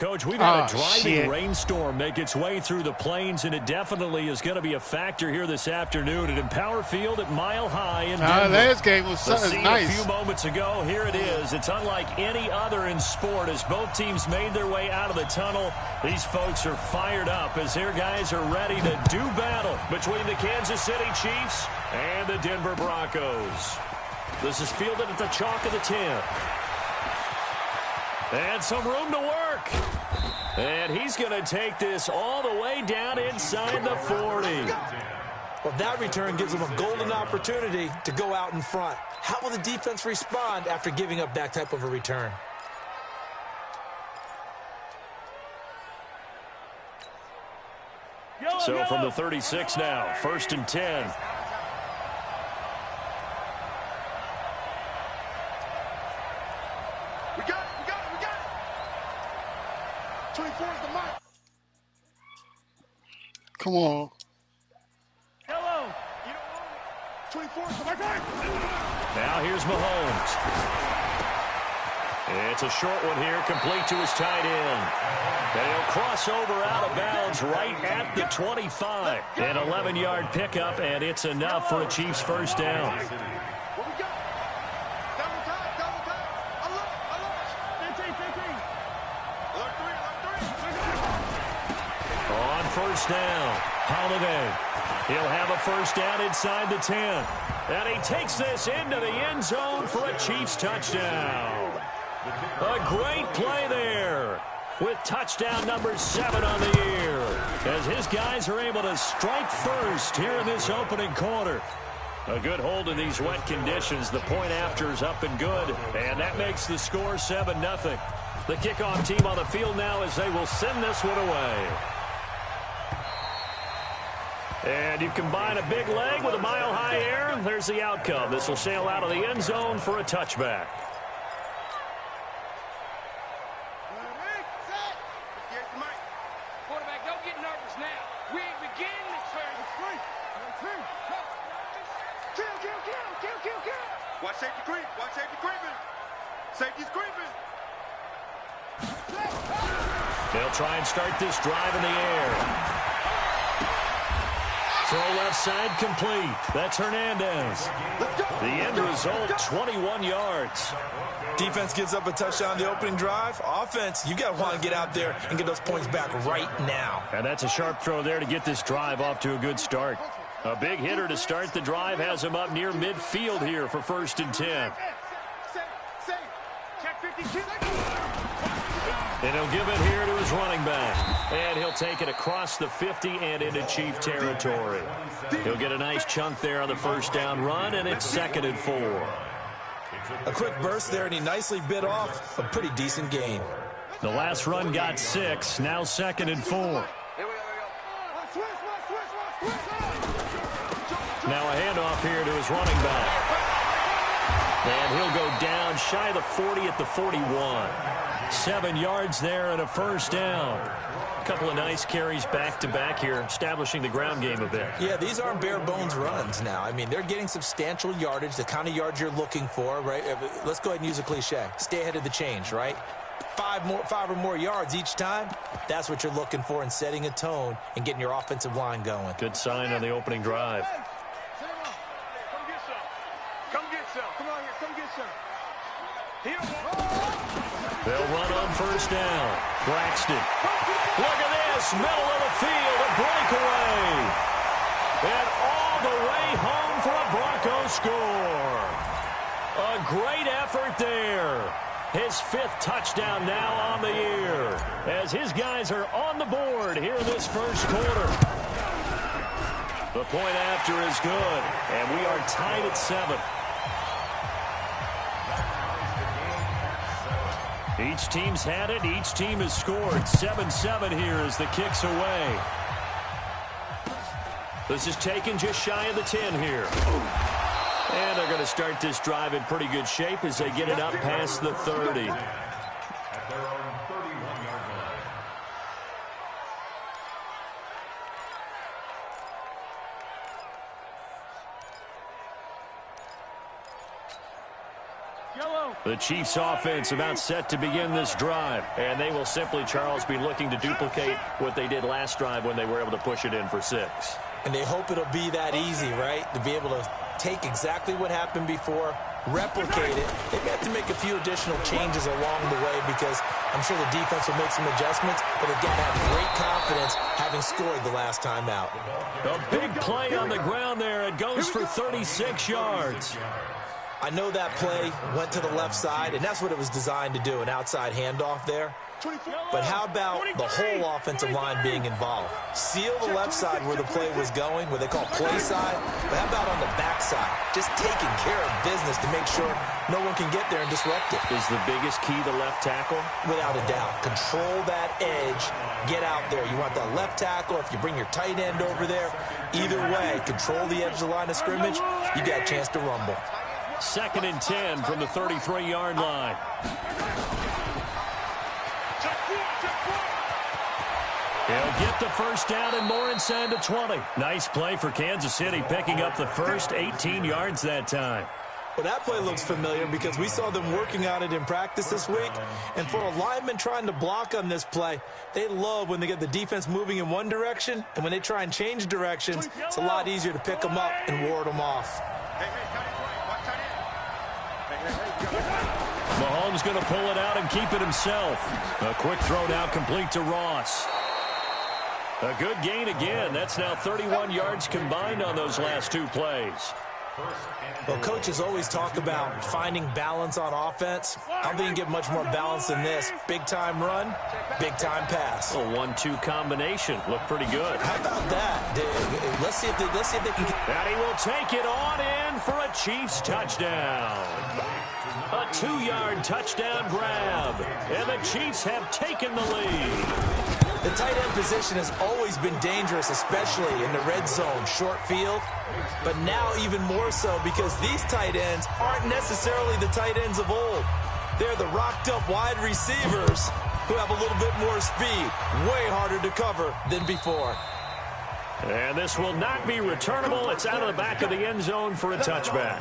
Coach, we've had a driving rainstorm make its way through the plains, and it definitely is going to be a factor here this afternoon at Empower Field at Mile High in Denver. Last game was nice. A few moments ago, here it is. It's unlike any other in sport as both teams made their way out of the tunnel. These folks are fired up as their guys are ready to do battle between the Kansas City Chiefs and the Denver Broncos. This is fielded at the chalk of the 10. And some room to work. And he's going to take this all the way down inside the 40. Well, that return gives them a golden opportunity to go out in front. How will the defense respond after giving up that type of a return? So from the 36 now, 1st and 10. We got it. 24 is the mark. Come on. Hello. You don't want it. 24 is the mark. Now here's Mahomes. It's a short one here, complete to his tight end. And he'll cross over out of bounds right at the 25. An 11-yard pickup, and it's enough for a Chiefs first down. First down, Holiday. He'll have a first down inside the 10. And he takes this into the end zone for a Chiefs touchdown. A great play there with touchdown number 7 on the year as his guys are able to strike first here in this opening quarter. A good hold in these wet conditions. The point after is up and good, and that makes the score 7-0. The kickoff team on the field now as they will send this one away. And you combine a big leg with a mile-high air, and there's the outcome. This will sail out of the end zone for a touchback. Quarterback, don't get nervous now. We ain't beginning this turn. Kill. Watch safety creep. Watch safety creeping. Safety's creeping. They'll try and start this drive in the air. Throw left side complete. That's Hernandez. The end result, 21 yards. Defense gives up a touchdown the opening drive. Offense, you got to want to get out there and get those points back right now. And that's a sharp throw there to get this drive off to a good start. A big hitter to start the drive has him up near midfield here for 1st and 10. And he'll give it here to his running back. And he'll take it across the 50 and into Chief territory. He'll get a nice chunk there on the first down run, and it's 2nd and 4. A quick burst there, and he nicely bit off a pretty decent gain. The last run got 6, now 2nd and 4. Now a handoff here to his running back. And he'll go down shy of the 40 at the 41. 7 yards there and a first down. A couple of nice carries back-to-back here, establishing the ground game a bit. Yeah, these aren't bare-bones runs now. I mean, they're getting substantial yardage, the kind of yards you're looking for, right? Let's go ahead and use a cliche. Stay ahead of the change, right? 5 or more yards each time, that's what you're looking for in setting a tone and getting your offensive line going. Good sign on the opening drive. They'll run on first down. Braxton. Look at this. Middle of the field. A breakaway. And all the way home for a Broncos score. A great effort there. His 5th touchdown now on the year. As his guys are on the board here in this first quarter. The point after is good. And we are tied at 7. Each team's had it. Each team has scored. 7-7 here as the kick's away. This is taken just shy of the 10 here. And they're going to start this drive in pretty good shape as they get it up past the 30. The Chiefs offense about set to begin this drive. And they will simply, Charles, be looking to duplicate what they did last drive when they were able to push it in for 6. And they hope it'll be that easy, right? To be able to take exactly what happened before, replicate it. They have to make a few additional changes along the way because I'm sure the defense will make some adjustments, but they've got to have great confidence having scored the last time out. A big play on the ground there. It goes for 36 yards. I know that play went to the left side, and that's what it was designed to do, an outside handoff there. But how about the whole offensive line being involved? Seal the left side where the play was going, where they call play side. But how about on the back side? Just taking care of business to make sure no one can get there and disrupt it. Is the biggest key the left tackle? Without a doubt. Control that edge. Get out there. You want that left tackle. If you bring your tight end over there, either way, control the edge of the line of scrimmage, you got a chance to rumble. 2nd and 10 from the 33-yard line. He'll get the first down and more inside the 20. Nice play for Kansas City, picking up the first 18 yards that time. Well, that play looks familiar because we saw them working on it in practice this week. And for a lineman trying to block on this play, they love when they get the defense moving in one direction. And when they try and change directions, it's a lot easier to pick them up and ward them off. Mahomes going to pull it out and keep it himself. A quick throw now complete to Ross. A good gain again. That's now 31 yards combined on those last 2 plays. Well, coaches always talk about finding balance on offense. I don't think you can get much more balance than this. Big-time run, big-time pass. A 1-2 combination. Looked pretty good. How about that? Let's see if they can get... And he will take it on in for a Chiefs touchdown. A 2-yard touchdown grab. And the Chiefs have taken the lead. The tight end position has always been dangerous, especially in the red zone, short field. But now even more so because these tight ends aren't necessarily the tight ends of old. They're the rocked-up wide receivers who have a little bit more speed, way harder to cover than before. And this will not be returnable. It's out of the back of the end zone for a touchback.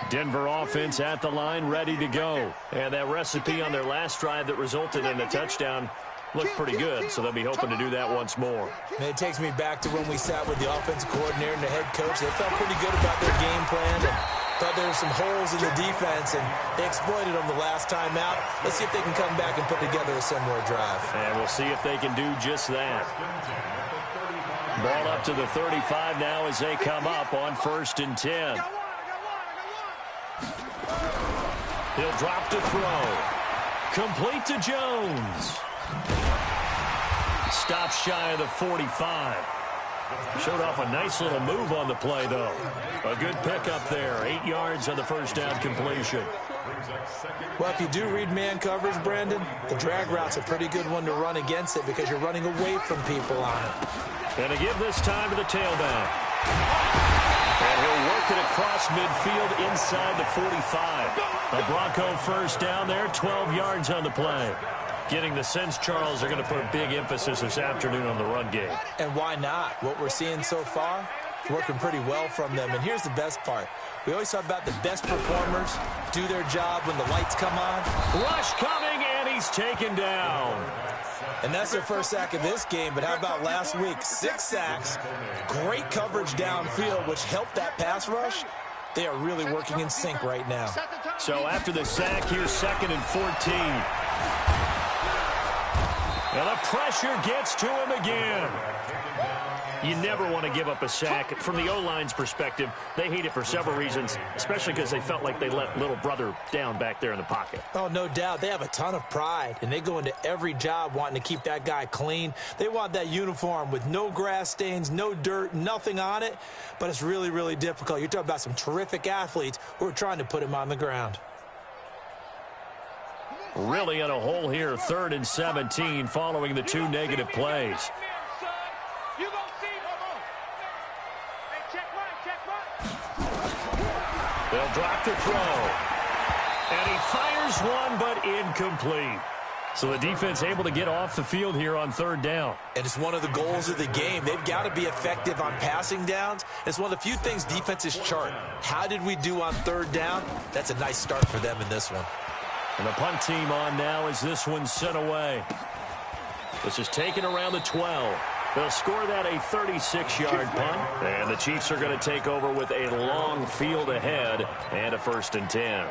Denver offense at the line, ready to go. And that recipe on their last drive that resulted in a touchdown looked pretty good, so they'll be hoping to do that once more. And it takes me back to when we sat with the offensive coordinator and the head coach. They felt pretty good about their game plan and thought there were some holes in the defense, and they exploited them the last time out. Let's see if they can come back and put together a similar drive. And we'll see if they can do just that. Ball up to the 35 now as they come up on 1st and 10. He'll drop to throw. Complete to Jones. Stops shy of the 45. Showed off a nice little move on the play, though. A good pickup there. 8 yards on the first down completion. Well, if you do read man coverage, Brandon, the drag route's a pretty good one to run against it because you're running away from people on it. And to give this time to the tailback. And he'll work it across midfield inside the 45. A Bronco first down there, 12 yards on the play. Getting the sense, Charles, they're going to put a big emphasis this afternoon on the run game. And why not? What we're seeing so far, working pretty well from them. And here's the best part. We always talk about the best performers do their job when the lights come on. Rush coming, and he's taken down. And that's their first sack of this game, but how about last week? 6 sacks, great coverage downfield, which helped that pass rush. They are really working in sync right now. So after the sack, here's 2nd and 14. And the pressure gets to him again. You never want to give up a sack. From the O-line's perspective, they hate it for several reasons, especially because they felt like they let little brother down back there in the pocket. Oh, no doubt. They have a ton of pride, and they go into every job wanting to keep that guy clean. They want that uniform with no grass stains, no dirt, nothing on it, but it's really, really difficult. You're talking about some terrific athletes who are trying to put him on the ground. Really in a hole here, 3rd and 17 following the 2 negative plays. They'll drop to throw. And he fires one, but incomplete. So the defense able to get off the field here on third down. And it's one of the goals of the game. They've got to be effective on passing downs. It's one of the few things defenses chart. How did we do on third down? That's a nice start for them in this one. And the punt team on now as this one's sent away. This is taken around the 12. They'll score that a 36-yard punt. And the Chiefs are going to take over with a long field ahead and a 1st and 10.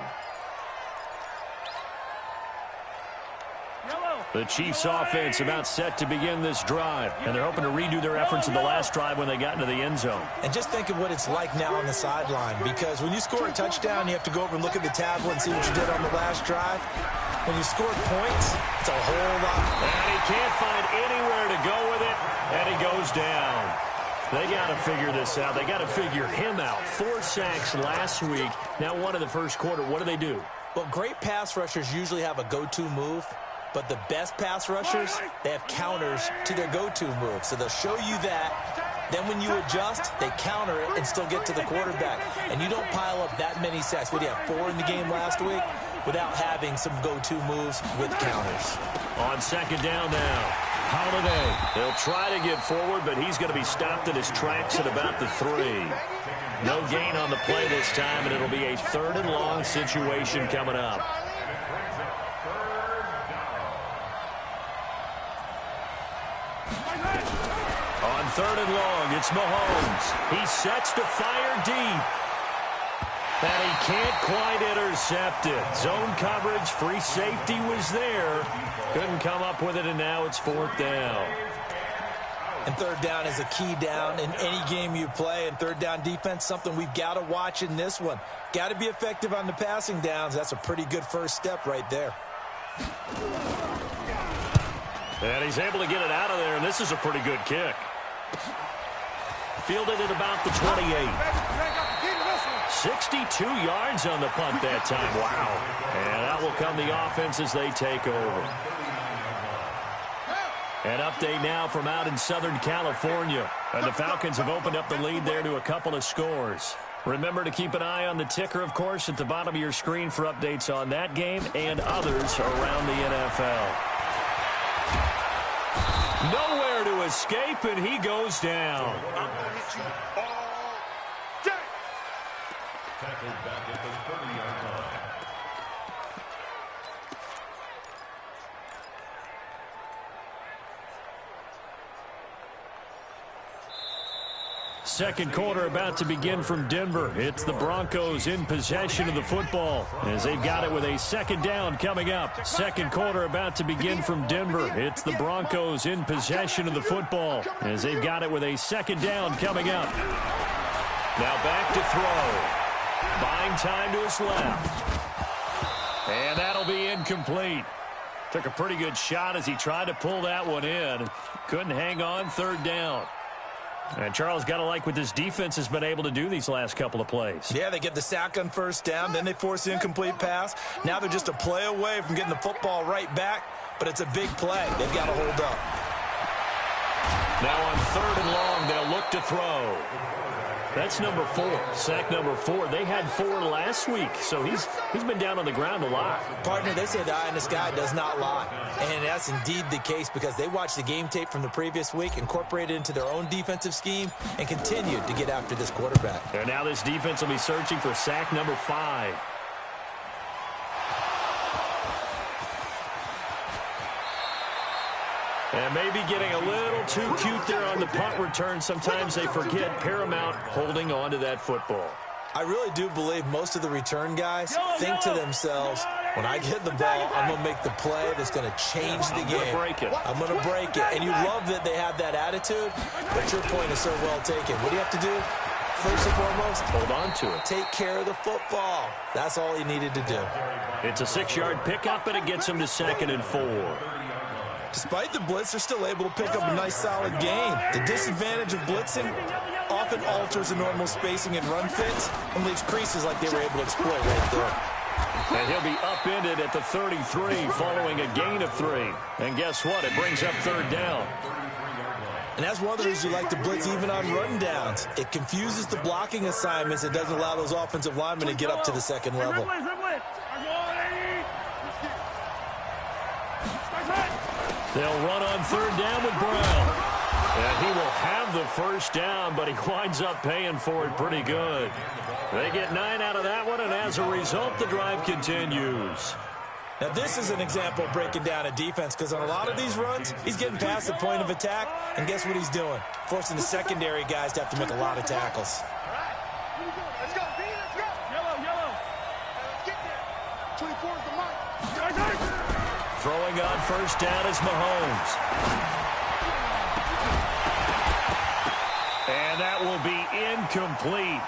The Chiefs offense about set to begin this drive, and they're hoping to redo their efforts in the last drive when they got into the end zone. And just think of what it's like now on the sideline, because when you score a touchdown, you have to go over and look at the tablet and see what you did on the last drive. When you score points, it's a whole lot. And he can't find anywhere to go with it, and he goes down. They got to figure this out. They got to figure him out. 4 sacks last week. Now one in the first quarter. What do? Well, great pass rushers usually have a go-to move. But the best pass rushers, they have counters to their go-to move. So they'll show you that. Then when you adjust, they counter it and still get to the quarterback. And you don't pile up that many sacks. What do you have, 4 in the game last week? Without having some go-to moves with counters. On second down now, Holiday. They'll try to get forward, but he's going to be stopped in his tracks at about the 3. No gain on the play this time, and it'll be a 3rd and long situation coming up. On 3rd and long, it's Mahomes. He sets to fire deep. And he can't quite intercept it. Zone coverage, free safety was there. Couldn't come up with it, and now it's 4th down. And 3rd down is a key down in any game you play. And 3rd down defense, something we've got to watch in this one. Got to be effective on the passing downs. That's a pretty good first step right there. And he's able to get it out of there, and this is a pretty good kick. Fielded at about the 28. 62 yards on the punt that time. Wow. And that will come the offense as they take over. An update now from out in Southern California. And the Falcons have opened up the lead there to a couple of scores. Remember to keep an eye on the ticker, of course, at the bottom of your screen for updates on that game and others around the NFL. Nowhere to escape, and he goes down. Tackled back at the 30-yard line. Second quarter about to begin from Denver. It's the Broncos in possession of the football as they've got it with a 2nd down coming up. Second quarter about to begin from Denver. It's the Broncos in possession of the football as they've got it with a 2nd down coming up. Now back to throw. Buying time to his left. And that'll be incomplete. Took a pretty good shot as he tried to pull that one in. Couldn't hang on. 3rd down. And Charles, got to like what this defense has been able to do these last couple of plays. Yeah, they get the sack on 1st down, then they force the incomplete pass. Now they're just a play away from getting the football right back, but it's a big play. They've got to hold up. Now on 3rd and long, they'll look to throw. That's number 4, sack number 4. They had 4 last week, so he's been down on the ground a lot. Partner, they say the eye in the sky does not lie. And that's indeed the case because they watched the game tape from the previous week, incorporated it into their own defensive scheme, and continued to get after this quarterback. And now this defense will be searching for sack number 5. And maybe getting a little too cute there on the punt return. Sometimes they forget Paramount holding on to that football. I really do believe most of the return guys think to themselves, when I get the ball, I'm going to make the play that's going to change the game. I'm going to break it. And you love that they have that attitude, but your point is so well taken. What do you have to do? First and foremost, hold on to it. Take care of the football. That's all he needed to do. It's a 6-yard pickup, and it gets him to 2nd and 4. Despite the blitz, they're still able to pick up a nice, solid gain. The disadvantage of blitzing often alters the normal spacing and run fits and leaves creases like they were able to exploit right there. And he'll be upended at the 33 following a gain of 3. And guess what? It brings up 3rd down. And that's one of the reasons you like to blitz even on run downs. It confuses the blocking assignments. It doesn't allow those offensive linemen to get up to the 2nd level. They'll run on third down with Brown. And he will have the first down, but he winds up paying for it pretty good. They get 9 out of that one, and as a result, the drive continues. Now, this is an example of breaking down a defense, because on a lot of these runs, he's getting past the point of attack, and guess what he's doing? Forcing the secondary guys to have to make a lot of tackles. All right. Here we go. Let's go. B, let's go. Yellow, yellow. Let's get there. 24 is the mark. Throwing on first down is Mahomes. And that will be incomplete.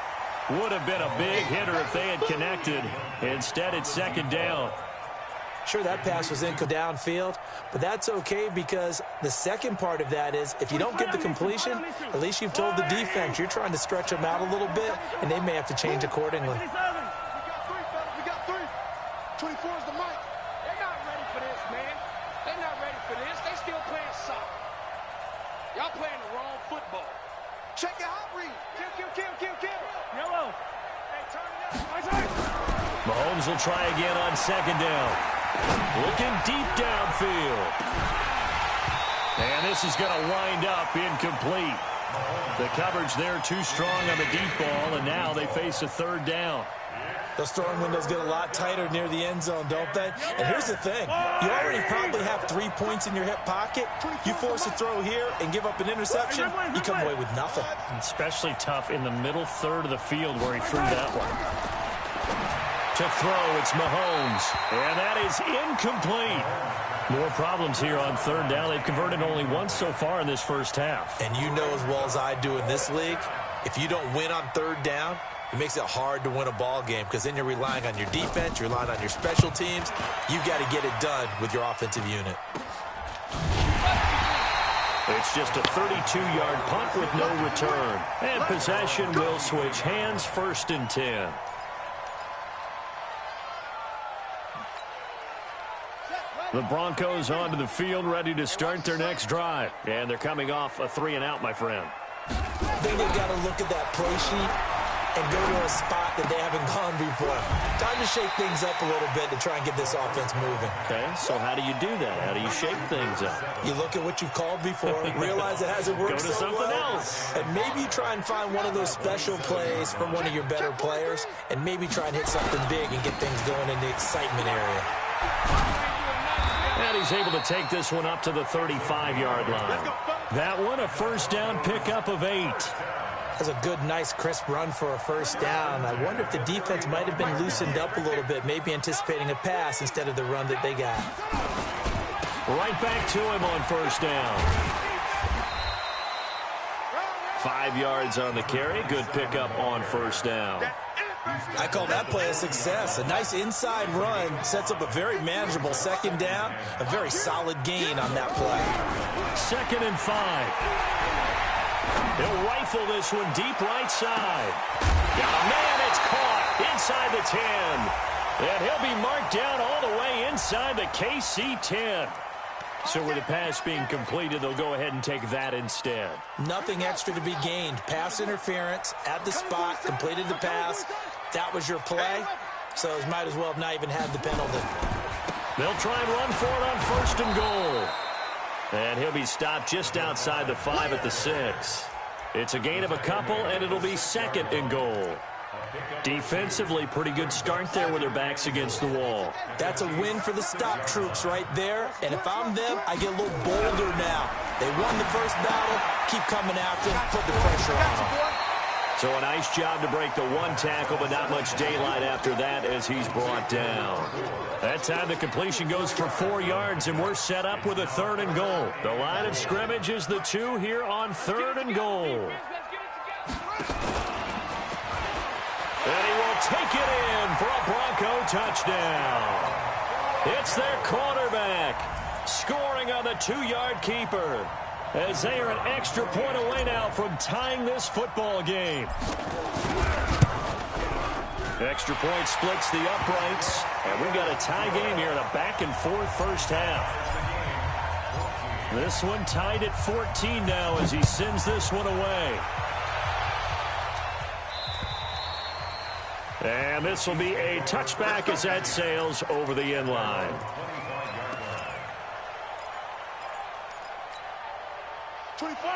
Would have been a big hitter if they had connected. Instead, it's second down. Sure, that pass was in downfield, but that's okay because the second part of that is if you don't get the completion, at least you've told the defense you're trying to stretch them out a little bit, and they may have to change accordingly. We got 3. 24 is the mic. They're not ready for this, man. They're not ready for this. They still playing soccer. Y'all playing the wrong football. Check it out, Reed. Kill. Yellow. Hey, turn it up. Mahomes will try again on second down. Looking deep downfield. And this is going to wind up incomplete. The coverage there too strong on the deep ball, and now they face a third down. Those throwing windows get a lot tighter near the end zone, don't they? And here's the thing. You already probably have 3 points in your hip pocket. You force a throw here and give up an interception, you come away with nothing. Especially tough in the middle third of the field where he threw that one. To throw, it's Mahomes. And that is incomplete. More problems here on third down. They've converted only once so far in this first half. And you know as well as I do in this league, if you don't win on third down, it makes it hard to win a ball game because then you're relying on your defense, you're relying on your special teams. You've got to get it done with your offensive unit. It's just a 32-yard punt with no return. And possession will switch hands, 1st and 10. The Broncos onto the field, ready to start their next drive. And they're coming off a 3-and-out, my friend. I think they've got to look at that play sheet and go to a spot that they haven't gone before. Time to shake things up a little bit to try and get this offense moving. Okay, so how do you do that? How do you shake things up? You look at what you've called before, realize it hasn't worked Go to so something well, else. and maybe you try and find one of those special plays from one of your better players, and maybe try and hit something big and get things going in the excitement area. And he's able to take this one up to the 35-yard line. That one, a first down pickup of 8. That's a good, nice, crisp run for a first down. I wonder if the defense might have been loosened up a little bit, maybe anticipating a pass instead of the run that they got. Right back to him on first down. 5 yards on the carry. Good pickup on first down. I call that play a success. A nice inside run sets up a very manageable second down. A very solid gain on that play. 2nd and 5. He'll rifle this one deep right side. Got a man, it's caught inside the 10. And he'll be marked down all the way inside the KC 10. So with the pass being completed, they'll go ahead and take that instead. Nothing extra to be gained. Pass interference at the spot, completed the pass. That was your play, so it might as well have not even had the penalty. They'll try and run for it on 1st and goal. And he'll be stopped just outside the 5 at the 6. It's a gain of a couple, and it'll be 2nd and goal. Defensively, pretty good start there with their backs against the wall. That's a win for the stop troops right there. And if I'm them, I get a little bolder now. They won the first battle. Keep coming after them. Put the pressure on them. So a nice job to break the 1 tackle, but not much daylight after that as he's brought down. That time the completion goes for 4 yards, and we're set up with a 3rd and goal. The line of scrimmage is the 2 here on 3rd and goal. And he will take it in for a Bronco touchdown. It's their quarterback scoring on the 2-yard keeper as they are an extra point away now from tying this football game. Extra point splits the uprights, and we've got a tie game here in a back-and-forth first half. This one tied at 14 now as he sends this one away. And this will be a touchback as that sails over the end line.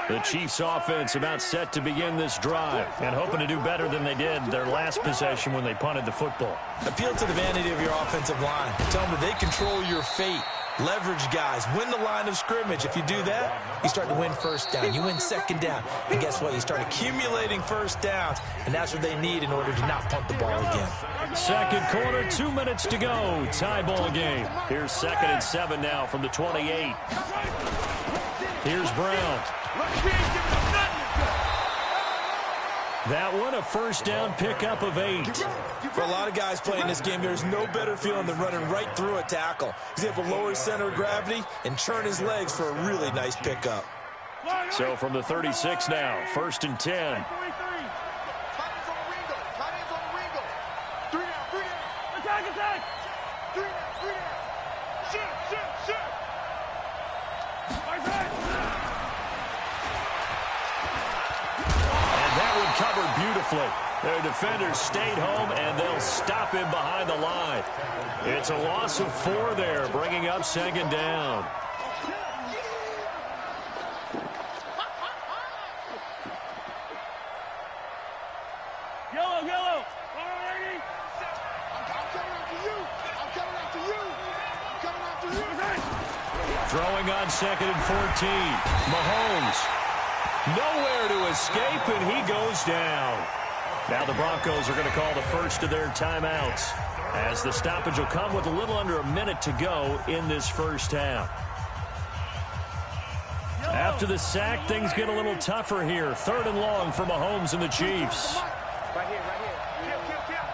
The Chiefs offense about set to begin this drive and hoping to do better than they did their last possession when they punted the football. Appeal to the vanity of your offensive line. Tell them that they control your fate. Leverage guys. Win the line of scrimmage. If you do that, you start to win first down. You win second down. And guess what? You start accumulating first downs. And that's what they need in order to not punt the ball again. Second quarter, 2 minutes to go. Tie ball game. Here's 2nd and 7 now from the 28. Here's Brown. That one, a first down pickup of 8. For a lot of guys playing this game, there's no better feeling than running right through a tackle. He's able to lower his center of gravity and churn his legs for a really nice pickup. So from the 36 now, 1st and 10. Covered beautifully. Their defenders stayed home, and they'll stop him behind the line. It's a loss of 4 there, bringing up 2nd down. Yellow. I'm coming after you. I'm coming after you. Throwing on 2nd and 14. Mahomes. Nowhere to escape, and he goes down. Now the Broncos are going to call the first of their timeouts, as the stoppage will come with a little under a minute to go in this first half. After the sack, things get a little tougher here. 3rd and long for Mahomes and the Chiefs. Right here. Kill.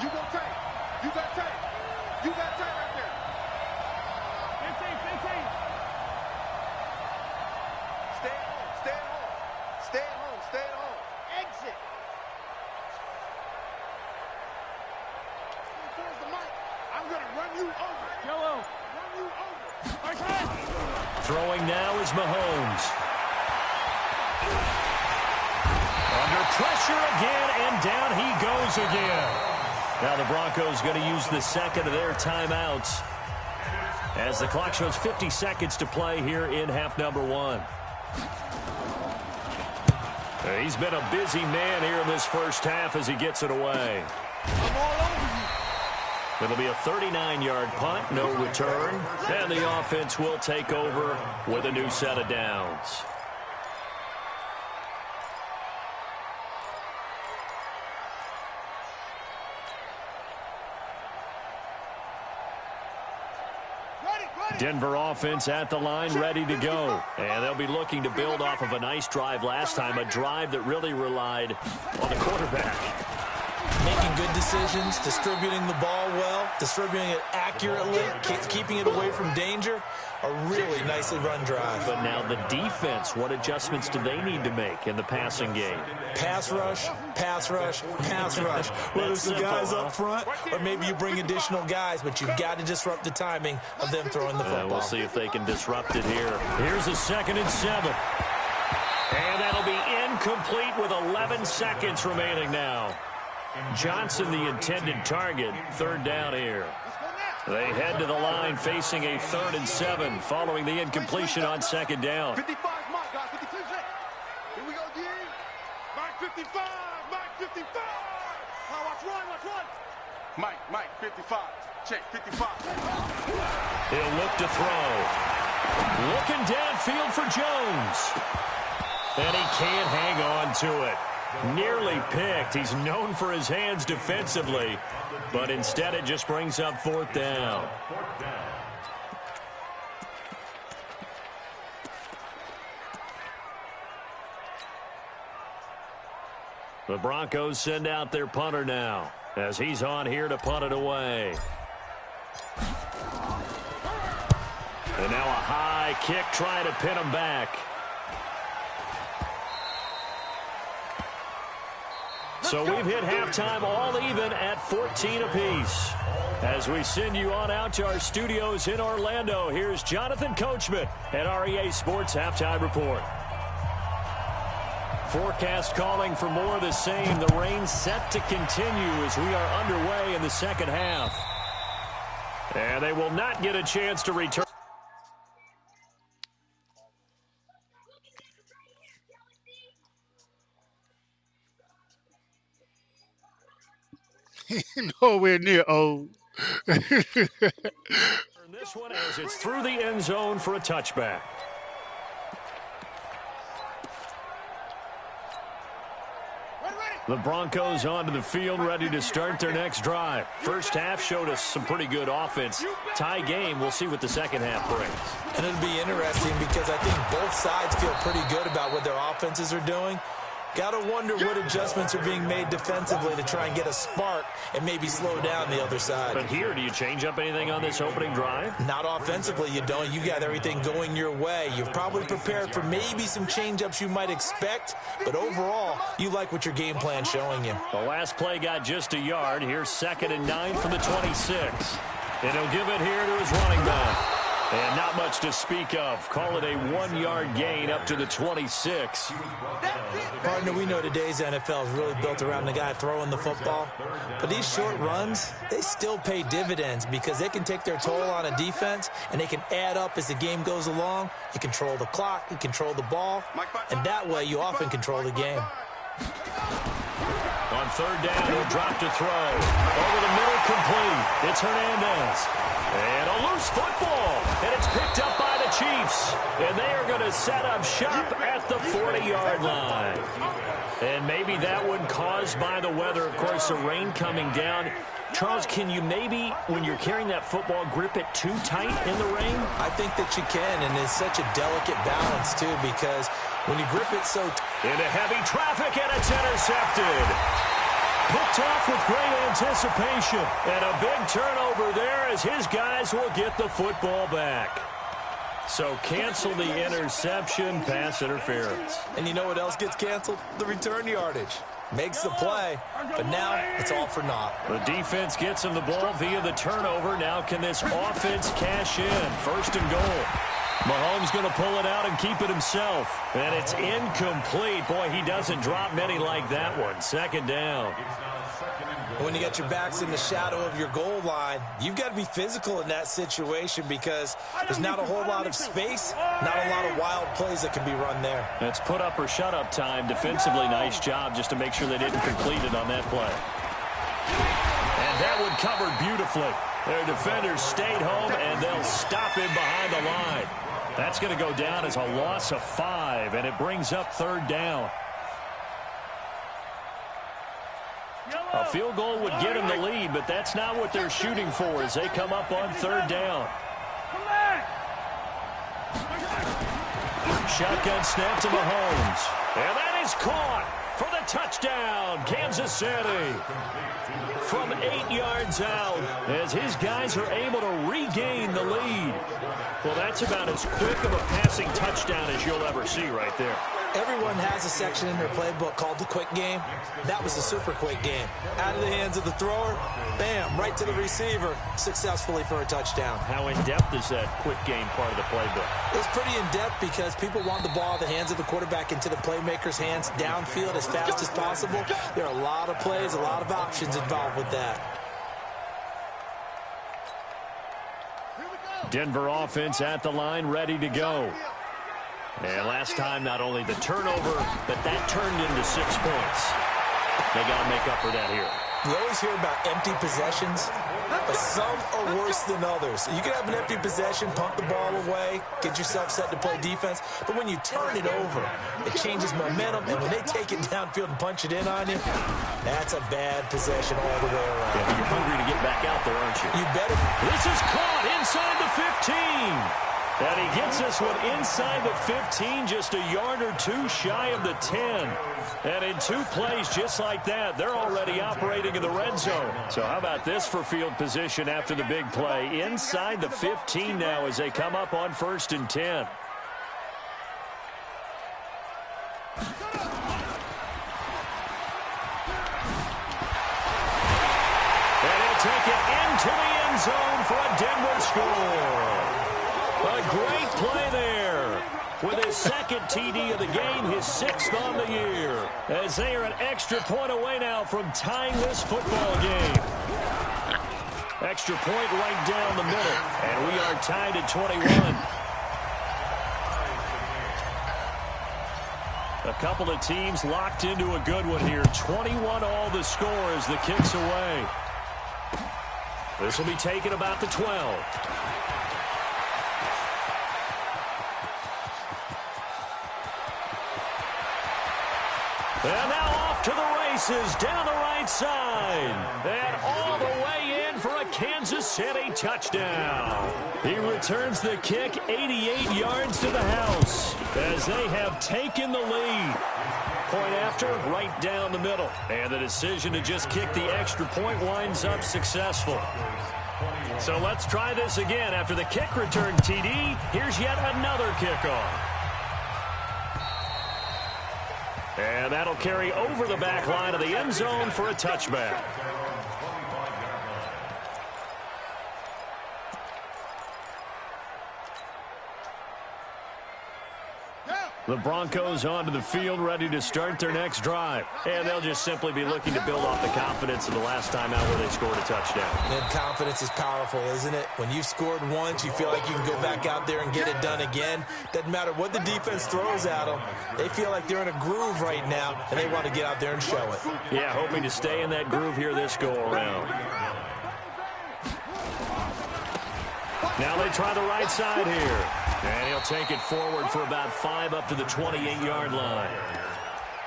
You go take. You got take. You got take right there. 15. Stay at home. Exit. Towards the mic. I'm going to run you over. Yellow. Run you over. Okay. Throwing now is Mahomes. Under pressure again, and down he goes again. Now the Broncos going to use the 2nd of their timeouts, as the clock shows 50 seconds to play here in half number 1. He's been a busy man here in this first half as he gets it away. I'm all over you. It'll be a 39-yard punt, no return, and the offense will take over with a new set of downs. Denver offense at the line, ready to go. And they'll be looking to build off of a nice drive last time, a drive that really relied on the quarterback. Making good decisions, distributing the ball well, distributing it accurately, keeping it away from danger. A really nicely run drive. But now the defense, what adjustments do they need to make in the passing game? Pass rush. Whether it's the guys up front or maybe you bring additional guys, but you've got to disrupt the timing of them throwing the football. We'll see if they can disrupt it here. Here's a 2nd and 7. And that'll be incomplete with 11 seconds remaining now. Johnson, the intended target. 3rd down here. They head to the line facing a 3rd and 7 following the incompletion on 2nd down. 55 Mike, guys. 52 seconds. Here we go, D. Mike 55. Now watch run. Mike 55. Check 55. He'll look to throw. Looking downfield for Jones. And he can't hang on to it. Nearly picked. He's known for his hands defensively, but instead it just brings up 4th down. The Broncos send out their punter now, as he's on here to punt it away. And now a high kick trying to pin him back. So we've hit halftime all even at 14 apiece. As we send you on out to our studios in Orlando, here's Jonathan Coachman at REA Sports Halftime Report. Forecast calling for more of the same. The rain set to continue as we are underway in the second half. And they will not get a chance to return. Nowhere near old. This one as it's through the end zone for a touchback. The Broncos onto the field, ready to start their next drive. First half showed us some pretty good offense. Tie game, we'll see what the second half brings. And it'll be interesting because I think both sides feel pretty good about what their offenses are doing. Got to wonder what adjustments are being made defensively to try and get a spark and maybe slow down the other side. But here, do you change up anything on this opening drive? Not offensively, you don't. You got everything going your way. You've probably prepared for maybe some change-ups you might expect, but overall, you like what your game plan's showing you. The last play got just a yard. Here's 2nd and 9 from the 26. And he'll give it here to his running back. And not much to speak of. Call it a 1-yard gain up to the 26. Partner, we know today's NFL is really built around the guy throwing the football. But these short runs, they still pay dividends because they can take their toll on a defense and they can add up as the game goes along. You control the clock, you control the ball, and that way you often control the game. On 3rd down, he'll drop to throw. Over the middle, complete. It's Hernandez. And a loose football. And it's picked up by the Chiefs. And they are going to set up shop at the 40-yard line. And maybe that one caused by the weather. Of course, the rain coming down. Charles, can you maybe, when you're carrying that football, grip it too tight in the rain? I think that you can, and it's such a delicate balance, too, because when you grip it so into heavy traffic, and it's intercepted. Picked off with great anticipation. And a big turnover there as his guys will get the football back. So cancel the interception, pass interference. And you know what else gets canceled? The return yardage. Makes the play, but now it's all for naught. The defense gets him the ball via the turnover. Now can this offense cash in? 1st and goal. Mahomes going to pull it out and keep it himself. And it's incomplete. Boy, he doesn't drop many like that one. 2nd down. When you got your backs in the shadow of your goal line, you've got to be physical in that situation because there's not a whole lot of space, not a lot of wild plays that can be run there. That's put up or shut up time. Defensively, nice job just to make sure they didn't complete it on that play. And that one covered beautifully. Their defenders stayed home, and they'll stop him behind the line. That's going to go down as a loss of 5, and it brings up 3rd down. A field goal would get them the lead, but that's not what they're shooting for as they come up on 3rd down. Shotgun snap to Mahomes. And that is caught for the touchdown, Kansas City. From 8 yards out as his guys are able to regain the lead. Well, that's about as quick of a passing touchdown as you'll ever see right there. Everyone has a section in their playbook called the quick game. That was a super quick game. Out of the hands of the thrower, bam, right to the receiver, successfully for a touchdown. How in-depth is that quick game part of the playbook? It's pretty in-depth because people want the ball out of the hands of the quarterback into the playmaker's hands downfield as fast as possible. There are a lot of plays, a lot of options involved with that. Denver offense at the line, ready to go. And last time, not only the turnover, but that turned into 6 points. They got to make up for that here. You always hear about empty possessions, but some are worse than others. You can have an empty possession, pump the ball away, get yourself set to play defense, but when you turn it over, it changes momentum, and when they take it downfield and punch it in on you, that's a bad possession all the way around. Yeah, you're hungry to get back out there, aren't you? You better. This is caught inside the 15. And he gets this one inside the 15, just a yard or 2 shy of the 10. And in 2 plays just like that, they're already operating in the red zone. So how about this for field position after the big play? Inside the 15 now as they come up on 1st and 10. And he'll take it into the end zone for a Denver score. A great play there with his 2nd TD of the game, his 6th on the year, as they are an extra point away now from tying this football game. Extra point right down the middle, and we are tied at 21. A couple of teams locked into a good one here. 21 all the score as the kick's away. This will be taken about the 12. And now off to the races down the right side. And all the way in for a Kansas City touchdown. He returns the kick 88 yards to the house as they have taken the lead. Point after, right down the middle. And the decision to just kick the extra point winds up successful. So let's try this again. After the kick return TD, here's yet another kickoff. And that'll carry over the back line of the end zone for a touchback. The Broncos onto the field, ready to start their next drive. And they'll just simply be looking to build off the confidence of the last time out where they scored a touchdown. And confidence is powerful, isn't it? When you've scored once, you feel like you can go back out there and get it done again. Doesn't matter what the defense throws at them. They feel like they're in a groove right now, and they want to get out there and show it. Yeah, hoping to stay in that groove here this go-around. Now they try the right side here. And he'll take it forward for about 5 up to the 28-yard line.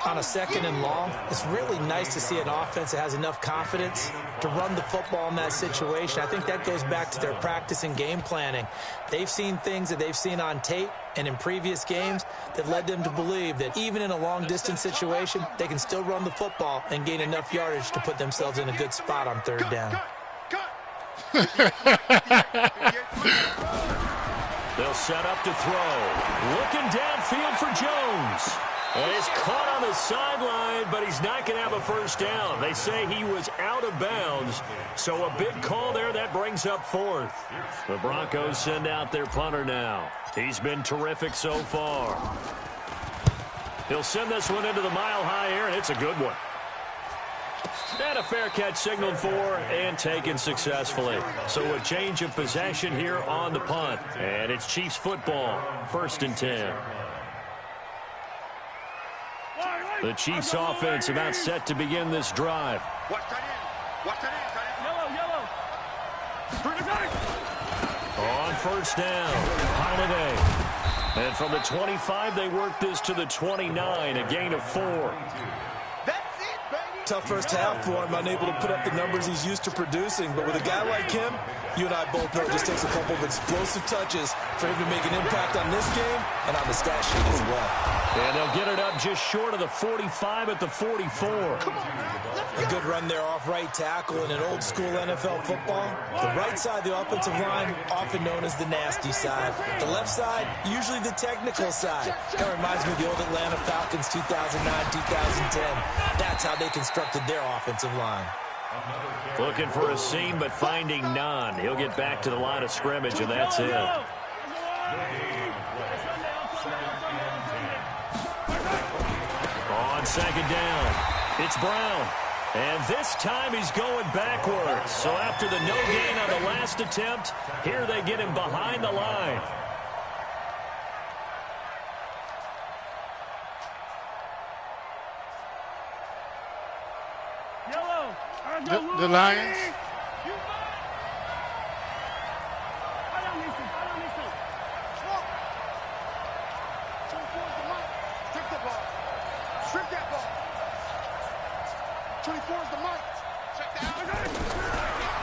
On a 2nd and long, it's really nice to see an offense that has enough confidence to run the football in that situation. I think that goes back to their practice and game planning. They've seen things that they've seen on tape and in previous games that led them to believe that even in a long-distance situation, they can still run the football and gain enough yardage to put themselves in a good spot on 3rd down. They'll set up to throw. Looking downfield for Jones. And he's caught on the sideline, but he's not going to have a first down. They say he was out of bounds. So a big call there. That brings up 4th. The Broncos send out their punter now. He's been terrific so far. He'll send this one into the mile-high air, and it's a good one. And a fair catch signaled for and taken successfully. So a change of possession here on the punt. And it's Chiefs football, 1st and 10. The Chiefs offense about set to begin this drive. On 1st down, Holiday. And from the 25, they work this to the 29, a gain of 4. Tough first half for him, unable to put up the numbers he's used to producing. But with a guy like him, you and I both know it just takes a couple of explosive touches for him to make an impact on this game and on the stat sheet as well. And they'll get it up just short of the 45 at the 44. A good run there off right tackle in an old school NFL football. The right side of the offensive line, often known as the nasty side. The left side, usually the technical side. That reminds me of the old Atlanta Falcons 2009-2010. That's how they constructed their offensive line. Looking for a seam, but finding none. He'll get back to the line of scrimmage, and that's it. On 2nd down, it's Brown. And this time he's going backwards. So after the no gain on the last attempt, here they get him behind the line. The Lions.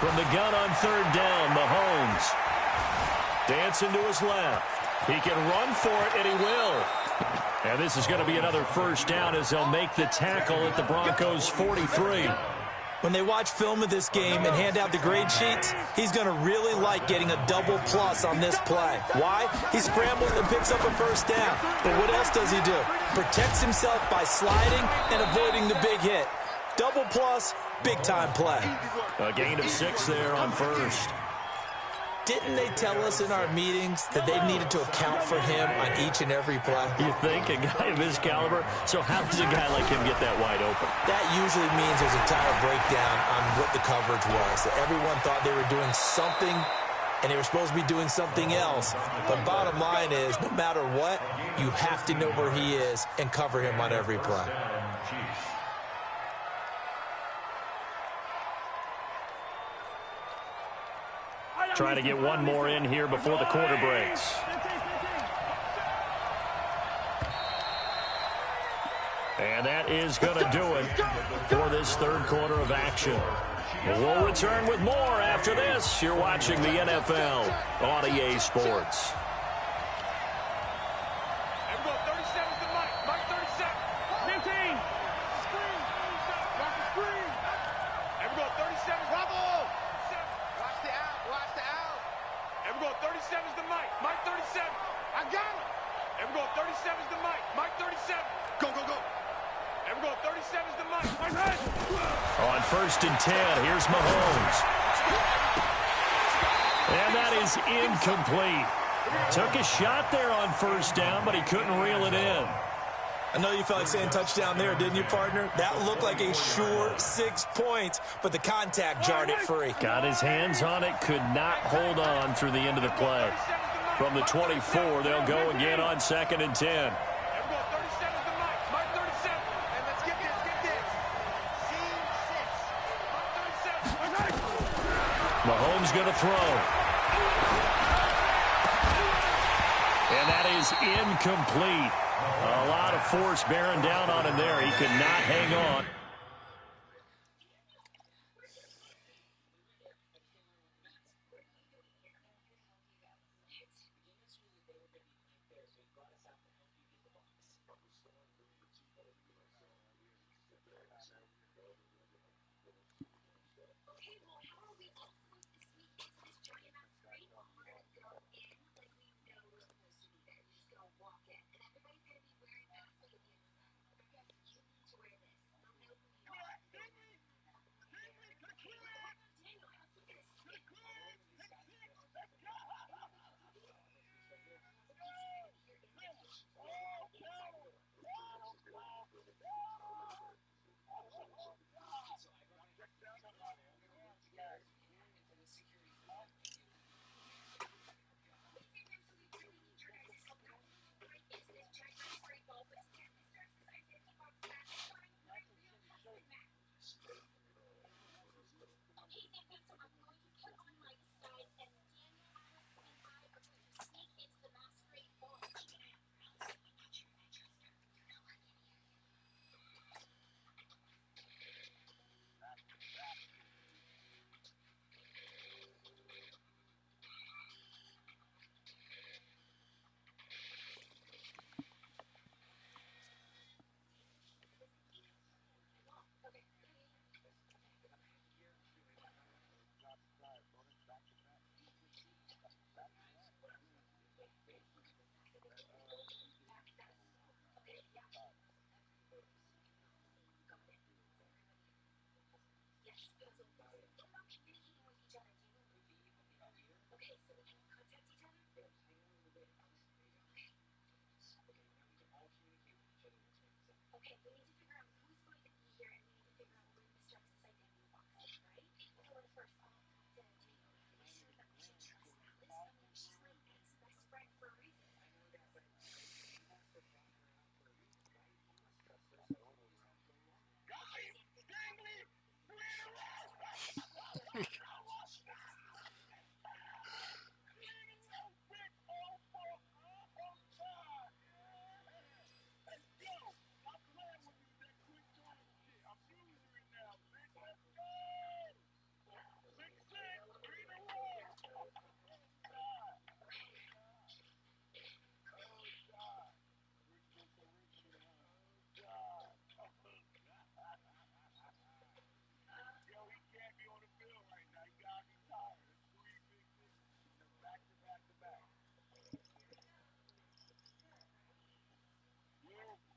From the gun on 3rd down, Mahomes. Dancing to his left. He can run for it, and he will. And this is going to be another first down as they'll make the tackle at the Broncos' 43. When they watch film of this game and hand out the grade sheets, he's going to really like getting a double plus on this play. Why? He scrambles and picks up a first down. But what else does he do? Protects himself by sliding and avoiding the big hit. Double plus, big-time play. A gain of 6 there on 1st. Didn't they tell us in our meetings that they needed to account for him on each and every play? You think? A guy of his caliber? So how does a guy like him get that wide open? That usually means there's a tire breakdown on what the coverage was. That everyone thought they were doing something, and they were supposed to be doing something else. But bottom line is, no matter what, you have to know where he is and cover him on every play. try to get one more in here before the quarter breaks. And that is going to do it for this third quarter of action. We'll return with more after this. You're watching the NFL on EA Sports. On 1st and 10, here's Mahomes. And that is incomplete. Took a shot there on 1st down, but he couldn't reel it in. I know you felt like saying touchdown there, didn't you, partner? That looked like a sure 6 points, but the contact jarred it free. Got his hands on it, could not hold on through the end of the play. From the 24, they'll go again on 2nd and 10. Mahomes going to throw. And that is incomplete. A lot of force bearing down on him there. He could not hang on.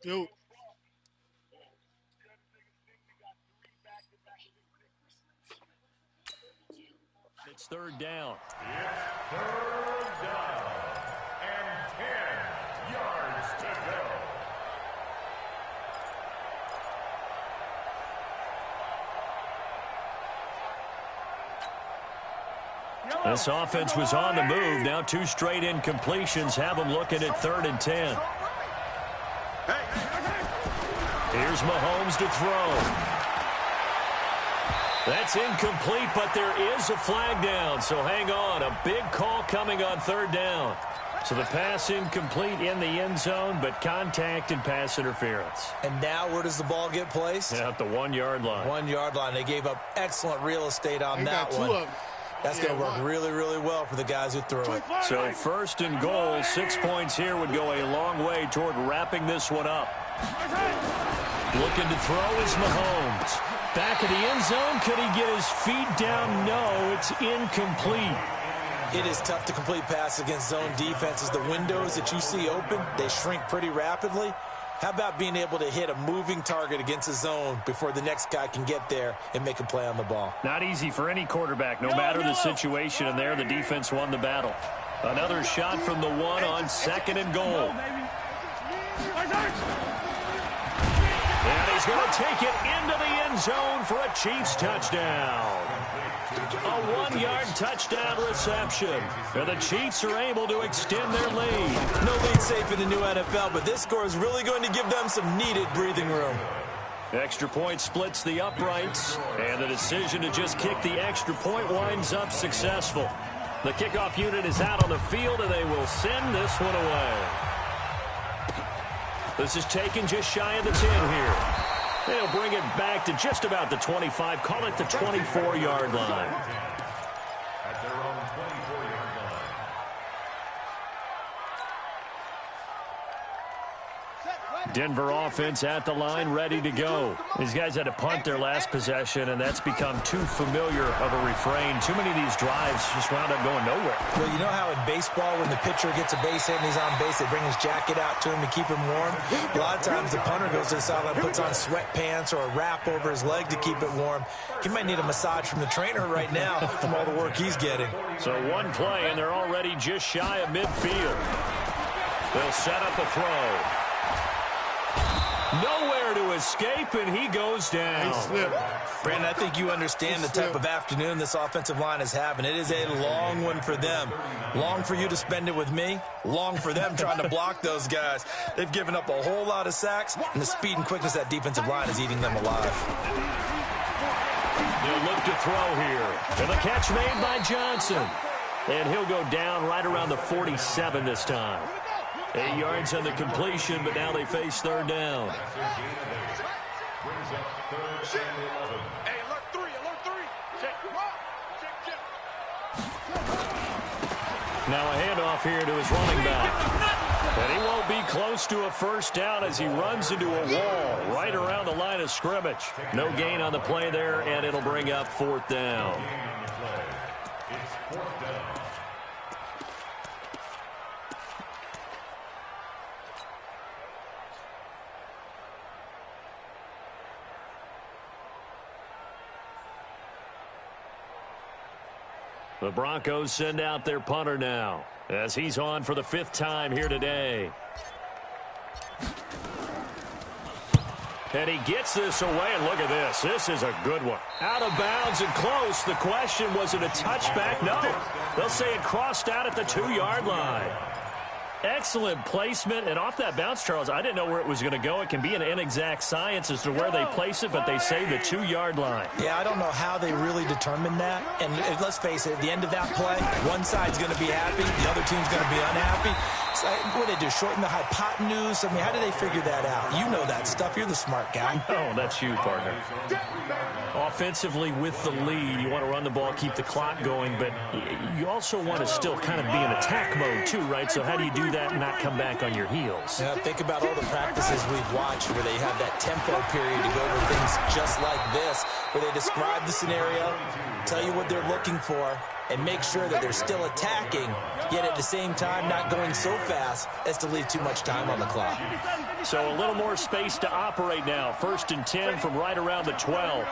Yo. It's 3rd down. It's 3rd down and 10 yards to go. This offense was on the move. Now 2 straight incompletions have them looking at 3rd and 10. Here's Mahomes to throw. That's incomplete, but there is a flag down, so hang on. A big call coming on third down. So the pass incomplete in the end zone, but contact and pass interference. And now where does the ball get placed? At the 1 yard line. 1 yard line. They gave up excellent real estate on that one. That's going to work really, really well for the guys who throw it. So first and goal, 6 points here would go a long way toward wrapping this one up. Looking to throw is Mahomes. Back of the end zone. Could he get his feet down? No, it's incomplete. It is tough to complete passes against zone defenses. The windows that you see open, they shrink pretty rapidly. How about being able to hit a moving target against a zone before the next guy can get there and make a play on the ball? Not easy for any quarterback, no matter the situation, and there the defense won the battle. Another shot from the 1 on second and goal. And he's going to take it into the end zone for a Chiefs touchdown. A 1 yard touchdown reception. And the Chiefs are able to extend their lead. No lead safe in the new NFL, but this score is really going to give them some needed breathing room. Extra point splits the uprights, and the decision to just kick the extra point winds up successful. The kickoff unit is out on the field, and they will send this one away. This is taken just shy of the 10 here. They'll bring it back to just about the 25. Call it the 24-yard line. At their own 24-yard line. Denver offense at the line, ready to go. These guys had to punt their last possession, and that's become too familiar of a refrain. Too many of these drives just wound up going nowhere. Well, you know how in baseball, when the pitcher gets a base hit and he's on base, they bring his jacket out to him to keep him warm? A lot of times the punter goes to the sideline, puts on sweatpants or a wrap over his leg to keep it warm. He might need a massage from the trainer right now from all the work he's getting. So one play, and they're already just shy of midfield. They'll set up a throw. Nowhere to escape, and he goes down. He slipped. Brandon, I think you understand the type of afternoon this offensive line is having. It is a long one for them. Long for you to spend it with me. Long for them trying to block those guys. They've given up a whole lot of sacks, and the speed and quickness of that defensive line is eating them alive. He'll look to throw here. And the catch made by Johnson. And he'll go down right around the 47 this time. 8 yards on the completion, but now they face third down. Hey, alert 3, alert 3. Check. Check. Now a handoff here to his running back. And he won't be close to a first down as he runs into a wall right around the line of scrimmage. No gain on the play there, and it'll bring up fourth down. It's fourth down. The Broncos send out their punter now as he's on for the 5th time here today. And he gets this away, and look at this. This is a good one. Out of bounds and close. The question, was it a touchback? No. They'll say it crossed out at the 2-yard line. Excellent placement, and off that bounce, Charles, I didn't know where it was going to go. It can be an inexact science as to where they place it, but they say the 2-yard line. Yeah, I don't know how they really determined that. And let's face it, at the end of that play, one side's going to be happy, the other team's going to be unhappy. It's like, what do they do, shorten the hypotenuse? I mean, how do they figure that out? You know that stuff. You're the smart guy. Oh, that's you, partner. Offensively, with the lead, you want to run the ball, keep the clock going, but you also want to still kind of be in attack mode too, right? So how do you do that and not come back on your heels? Yeah, think about all the practices we've watched where they have that tempo period to go over things just like this, where they describe the scenario, tell you what they're looking for, and make sure that they're still attacking, yet at the same time not going so fast as to leave too much time on the clock. So a little more space to operate now. 1st and 10 from right around the 12.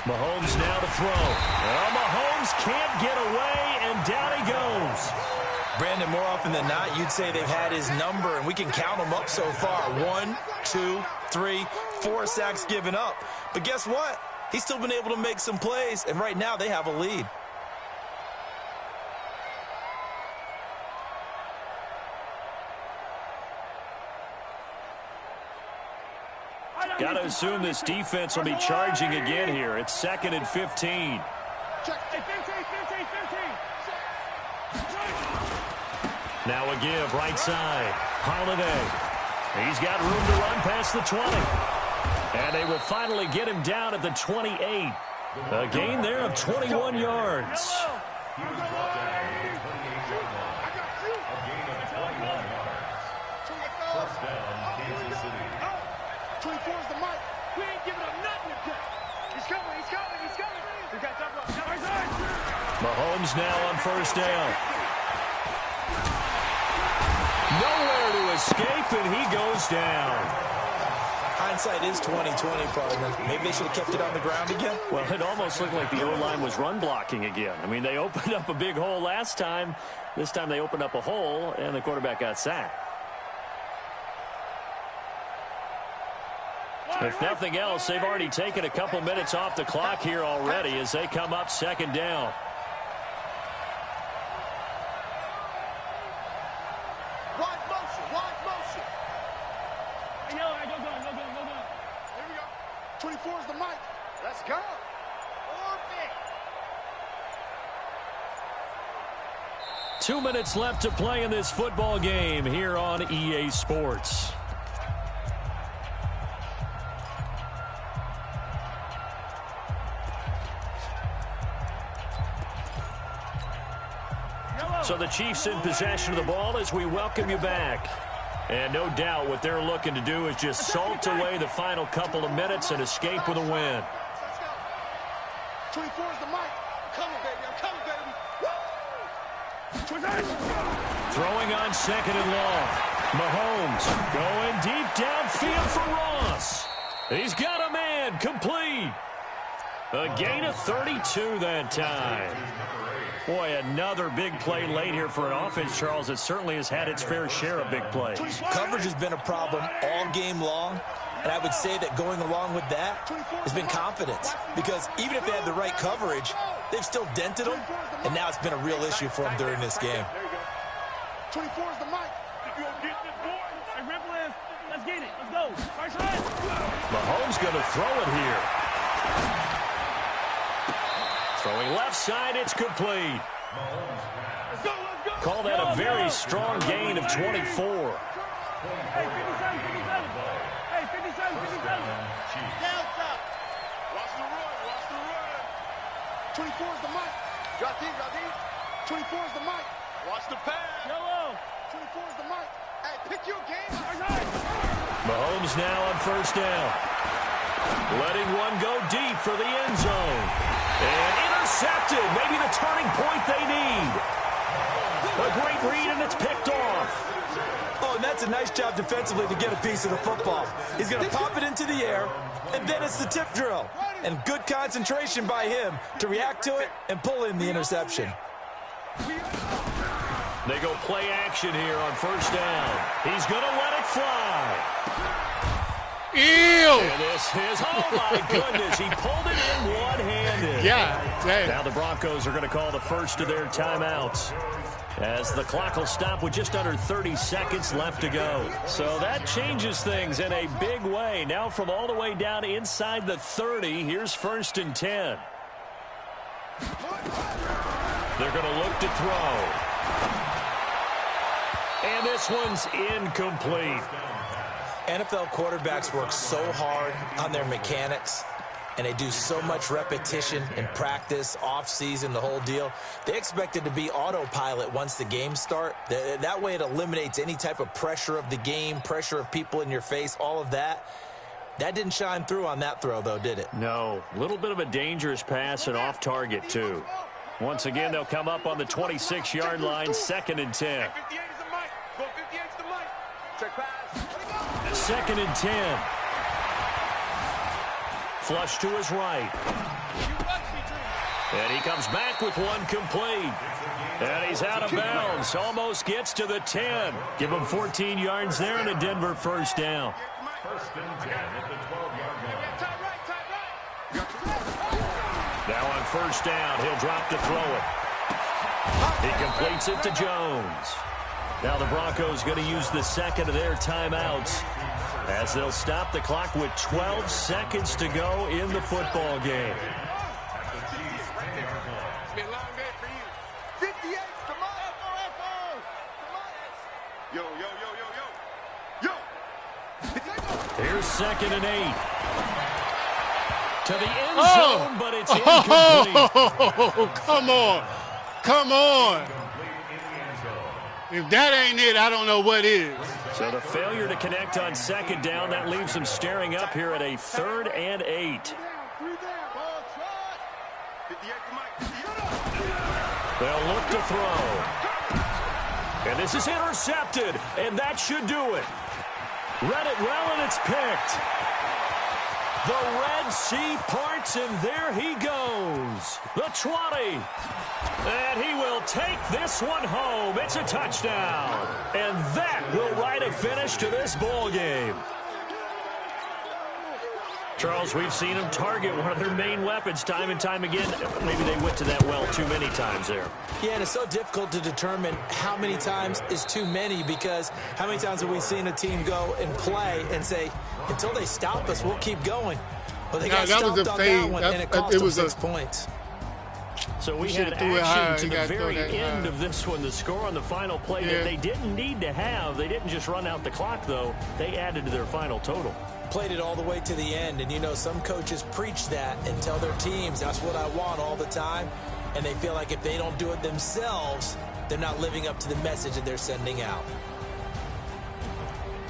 Mahomes now to throw. Well, Mahomes can't get away, and down he goes. Brandon, more often than not, you'd say they've had his number, and we can count them up so far. 1, 2, 3, 4 sacks given up. But guess what? He's still been able to make some plays, and right now they have a lead. Got to assume this defense will be charging again here. It's 2nd and 15. Now a give, right side. Holiday. He's got room to run past the 20. And they will finally get him down at the 28. A gain there of 21 yards. 24 is the mic. We ain't giving him nothing to get. He's coming. We got double up. Mahomes now on first down. Nowhere to escape, and he goes down. Hindsight is 20/20, partner. Maybe they should have kept it on the ground again. Well, it almost looked like the O-line was run blocking again. I mean, they opened up a big hole last time. This time they opened up a hole, and the quarterback got sacked. If nothing else, they've already taken a couple minutes off the clock here already as they come up 2nd down. Wide motion. Hey, no, go. Here we go. 24 is the mic. Let's go. Orbit. 2 minutes left to play in this football game here on EA Sports. So the Chiefs in possession of the ball as we welcome you back. And no doubt what they're looking to do is just salt away the final couple of minutes and escape with a win. 24 is the mic. I'm coming, baby. Throwing on 2nd and long. Mahomes going deep downfield for Ross. He's got a man, complete. A gain of 32 that time. Boy, another big play late here for an offense, Charles, that certainly has had its fair share of big plays. Coverage has been a problem all game long, and I would say that going along with that has been confidence. Because even if they had the right coverage, they've still dented them, and now it's been a real issue for them during this game. 24 is the mic. You gonna get this boy? Hey, Ripple is. Let's get it. Let's go. First line. Mahomes going to throw it here. Throwing left side, it's complete. Call that a very strong gain of 24. Hey, 57. Hey, 57. Down top. Watch the run. 24 is the mic. Drop deep. 24 is the mic. Watch the pass. Yellow. 24 is the mic. Hey, pick your game. Mahomes now on first down. Letting one go deep for the end zone. And intercepted. Maybe the turning point they need. A great read, and it's picked off. Oh, and that's a nice job defensively to get a piece of the football. He's going to pop it into the air, and then it's the tip drill. And good concentration by him to react to it and pull in the interception. They go play action here on first down. He's going to let it fly. Ew! And this is, oh my goodness, he pulled it in one-handed. Yeah, dang. Now the Broncos are going to call the first of their timeouts as the clock will stop with just under 30 seconds left to go. So that changes things in a big way. Now from all the way down inside the 30, here's 1st and 10. They're going to look to throw. And this one's incomplete. NFL quarterbacks work so hard on their mechanics, and they do so much repetition in practice, off-season, the whole deal. They expect it to be autopilot once the games start. That way it eliminates any type of pressure of the game, pressure of people in your face, all of that. That didn't shine through on that throw, though, did it? No. A little bit of a dangerous pass and off target, too. Once again, they'll come up on the 26-yard line, 2nd and 10. 58 is the mic. Go 58 is the mic. Check pass. 2nd and 10. Flush to his right. And he comes back with one complete. And he's out of bounds. Almost gets to the 10. Give him 14 yards there and a Denver first down. 1st and 10 at the 12-yard line. Now on first down, he'll drop to throw it. He completes it to Jones. Now the Broncos going to use the 2nd of their timeouts as they'll stop the clock with 12 seconds to go in the football game. It's been a long day for you. 58, come on, FO. Yo, yo, yo, yo, yo. Yo. Here's 2nd and 8. To the end zone, but it's incomplete. Oh, come on. Come on. If that ain't it, I don't know what is. So the failure to connect on 2nd down, that leaves them staring up here at a 3rd and 8. They'll look to throw. And this is intercepted, and that should do it. Read it well, and it's picked. The Red Sea parts, and there he goes. The 20. And he will take this one home. It's a touchdown. And that will write a finish to this ball game. Charles, we've seen them target one of their main weapons time and time again. Maybe they went to that well too many times there. Yeah, and it's so difficult to determine how many times is too many, because how many times have we seen a team go and play and say, until they stop us, we'll keep going. Well, they got stopped on that one, and it cost them 6 points. So we had action to the very end of this one. The score on the final play that they didn't need to have. They didn't just run out the clock, though. They added to their final total. Played it all the way to the end, and you know, some coaches preach that and tell their teams, that's what I want all the time, and they feel like if they don't do it themselves, they're not living up to the message that they're sending out.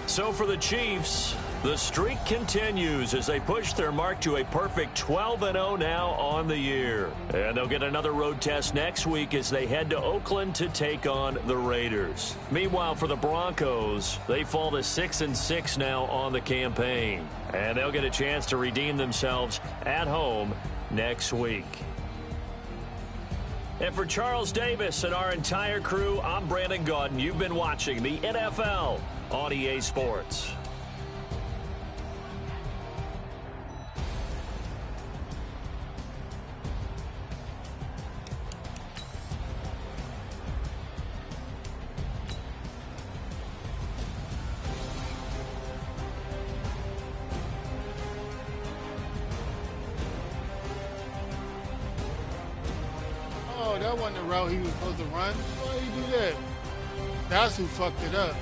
So for the Chiefs, the streak continues as they push their mark to a perfect 12-0 now on the year. And they'll get another road test next week as they head to Oakland to take on the Raiders. Meanwhile, for the Broncos, they fall to 6-6 now on the campaign. And they'll get a chance to redeem themselves at home next week. And for Charles Davis and our entire crew, I'm Brandon Gaudin. You've been watching the NFL on EA Sports. Oh, that wasn't the route he was supposed to run. Why did he do that? That's who fucked it up.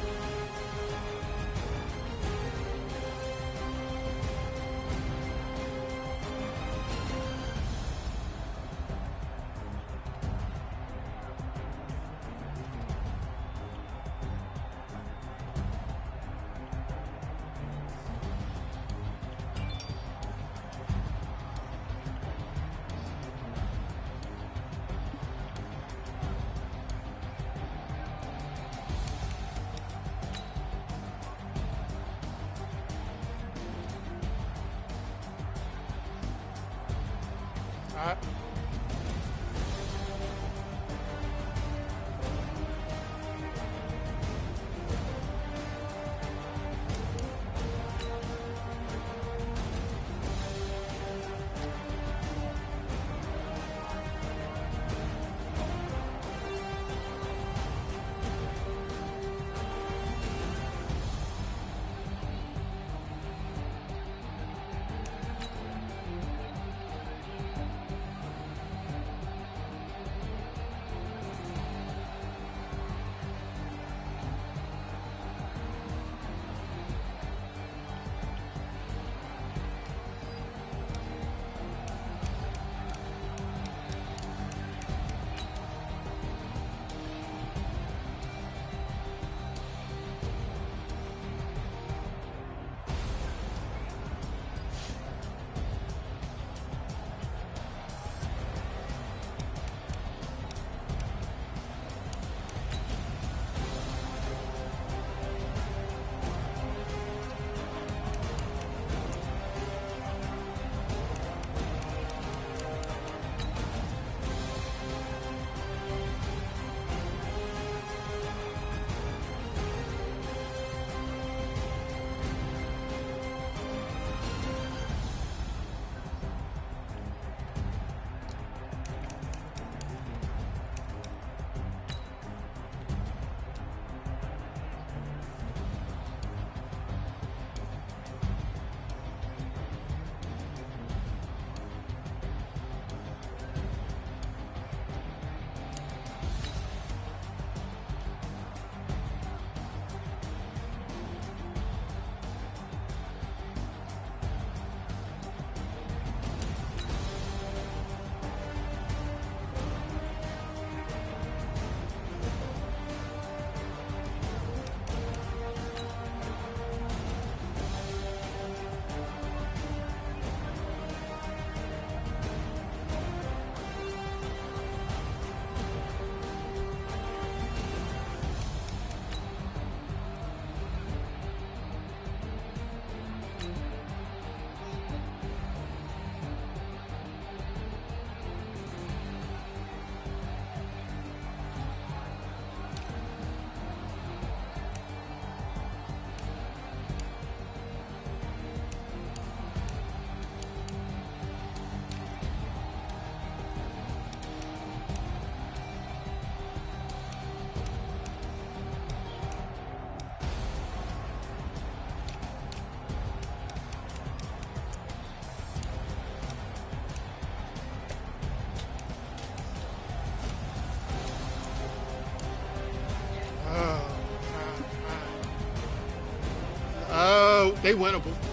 So they winnable.